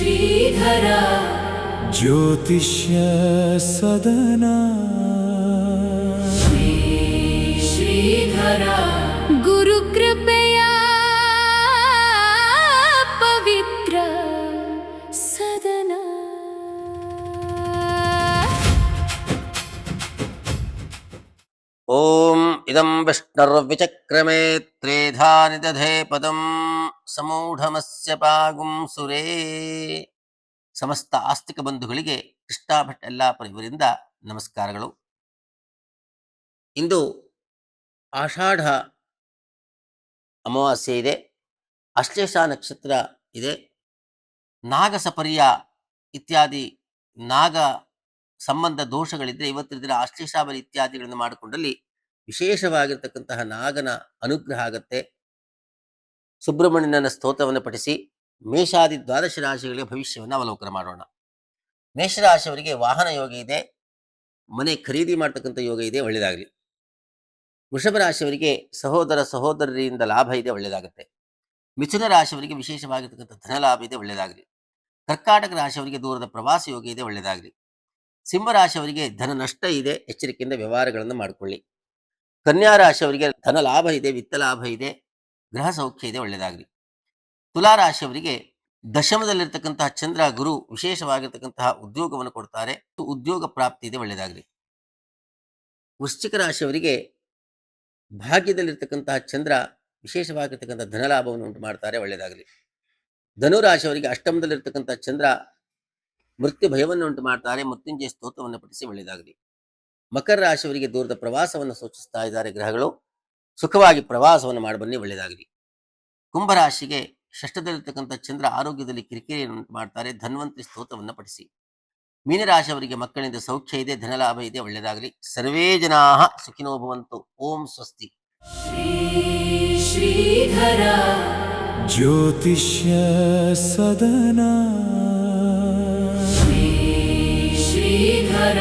ಶ್ರೀಧರ ಜ್ಯೋತಿಷ್ಯ ಸದನ ಶ್ರೀಧರ ಗುರುಕೃಪೆಯ ಪವಿತ್ರ ಸದನ. ಓಂ ಇದಂ ವಿಷ್ಣುರ್ವಿಚಕ್ರಮೇ ತ್ರೇಧಾನಿ ದಧೇ ಪದಂ ಸಮೂಢಮಸ್ಯ ಪಾಗುಂ ಸುರೇ. ಸಮಸ್ತ ಆಸ್ತಿಕ ಬಂಧುಗಳಿಗೆ ಕೃಷ್ಣ ಭಟ್ ಯಲ್ಲಾಪುರ ಇವರಿಂದ ನಮಸ್ಕಾರಗಳು. ಇಂದು ಆಷಾಢ ಅಮಾವಾಸ್ಯೆ ಇದೆ, ಅಶ್ಲೇಷ ನಕ್ಷತ್ರ ಇದೆ, ನಾಗಸಪರ್ಯ ಇತ್ಯಾದಿ ನಾಗ ಸಂಬಂಧ ದೋಷಗಳಿದ್ದರೆ ಇವತ್ತಿನ ದಿನ ಅಶ್ಲೇಷಾಬಲಿ ಇತ್ಯಾದಿಗಳನ್ನು ಮಾಡಿಕೊಂಡಲ್ಲಿ ವಿಶೇಷವಾಗಿರ್ತಕ್ಕಂತಹ ನಾಗನ ಅನುಗ್ರಹ ಆಗತ್ತೆ. ಸುಬ್ರಹ್ಮಣ್ಯನ ಸ್ತೋತ್ರವನ್ನು ಪಠಿಸಿ ಮೇಷಾದಿ ದ್ವಾದಶ ರಾಶಿಗಳಿಗೆ ಭವಿಷ್ಯವನ್ನು ಅವಲೋಕನ ಮಾಡೋಣ. ಮೇಷರಾಶಿಯವರಿಗೆ ವಾಹನ ಯೋಗ ಇದೆ, ಮನೆ ಖರೀದಿ ಮಾಡ್ತಕ್ಕಂಥ ಯೋಗ ಇದೆ, ಒಳ್ಳೆಯದಾಗಲಿ. ವೃಷಭ ರಾಶಿಯವರಿಗೆ ಸಹೋದರ ಸಹೋದರರಿಂದ ಲಾಭ ಇದೆ, ಒಳ್ಳೆಯದಾಗುತ್ತೆ. ಮಿಥುನ ರಾಶಿಯವರಿಗೆ ವಿಶೇಷವಾಗಿರ್ತಕ್ಕಂಥ ಧನ ಲಾಭ ಇದೆ, ಒಳ್ಳೆಯದಾಗಲಿ. ಕರ್ಕಾಟಕ ರಾಶಿಯವರಿಗೆ ದೂರದ ಪ್ರವಾಸ ಯೋಗ ಇದೆ, ಒಳ್ಳೆಯದಾಗಲಿ. ಸಿಂಹರಾಶಿಯವರಿಗೆ ಧನ ನಷ್ಟ ಇದೆ, ಎಚ್ಚರಿಕೆಯಿಂದ ವ್ಯವಹಾರಗಳನ್ನು ಮಾಡಿಕೊಳ್ಳಿ. ಕನ್ಯಾ ರಾಶಿಯವರಿಗೆ ಧನ ಲಾಭ ಇದೆ, ವಿತ್ತ ಲಾಭ ಇದೆ, ಗೃಹ ಸೌಖ್ಯ ಇದೆ, ಒಳ್ಳೆಯದಾಗಲಿ. ತುಲಾ ರಾಶಿಯವರಿಗೆ ದಶಮದಲ್ಲಿರ್ತಕ್ಕಂತಹ ಚಂದ್ರ ಗುರು ವಿಶೇಷವಾಗಿರ್ತಕ್ಕಂತಹ ಉದ್ಯೋಗವನ್ನು ಕೊಡ್ತಾರೆ, ಉದ್ಯೋಗ ಪ್ರಾಪ್ತಿ ಇದೆ, ಒಳ್ಳೆಯದಾಗಲಿ. ವೃಶ್ಚಿಕ ರಾಶಿಯವರಿಗೆ ಭಾಗ್ಯದಲ್ಲಿರ್ತಕ್ಕಂತಹ ಚಂದ್ರ ವಿಶೇಷವಾಗಿರ್ತಕ್ಕಂಥ ಧನಲಾಭವನ್ನು ಉಂಟು ಮಾಡ್ತಾರೆ, ಒಳ್ಳೆಯದಾಗಲಿ. ಧನುರಾಶಿಯವರಿಗೆ ಅಷ್ಟಮದಲ್ಲಿರ್ತಕ್ಕಂಥ ಚಂದ್ರ ಮೃತ್ಯು ಭಯವನ್ನು ಉಂಟು ಮಾಡ್ತಾರೆ, ಮೃತ್ಯುಂಜಯ ಸ್ತೋತ್ರವನ್ನು ಪಠಿಸಿ, ಒಳ್ಳೆಯದಾಗಲಿ. ಮಕರ ರಾಶಿಯವರಿಗೆ ದೂರದ ಪ್ರವಾಸವನ್ನು ಸೂಚಿಸ್ತಾ ಇದ್ದಾರೆ ಗ್ರಹಗಳು, ಸುಖವಾಗಿ ಪ್ರವಾಸವನ್ನು ಮಾಡಿ ಬನ್ನಿ, ಒಳ್ಳೆಯದಾಗಲಿ. ಕುಂಭರಾಶಿಗೆ ಷಷ್ಠದಲ್ಲಿರ್ತಕ್ಕಂಥ ಚಂದ್ರ ಆರೋಗ್ಯದಲ್ಲಿ ಕಿರಿಕಿರಿಯನ್ನು ಉಂಟು ಮಾಡ್ತಾರೆ, ಧನ್ವಂತರಿ ಸ್ತೋತ್ರವನ್ನು ಪಠಿಸಿ. ಮೀನರಾಶಿಯವರಿಗೆ ಮಕ್ಕಳಿಂದ ಸೌಖ್ಯ ಇದೆ, ಧನಲಾಭ ಇದೆ, ಒಳ್ಳೆಯದಾಗಲಿ. ಸರ್ವೇ ಜನಾಃ ಸುಖಿನೋ ಭವಂತು. ಓಂ ಸ್ವಸ್ತಿ. ಶ್ರೀಧರ ಜ್ಯೋತಿಷ್ಯ ಸದನ ಶ್ರೀಧರ